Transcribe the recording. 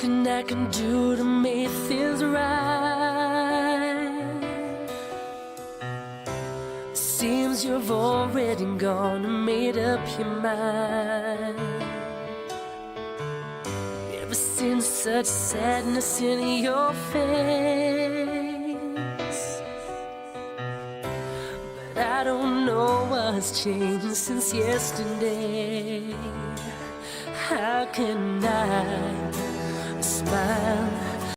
nothing I can do to make things right. Seems you've already gone and made up your mind. Ever since such sadness in your face, but I don't know what's changed since yesterday. How can I smile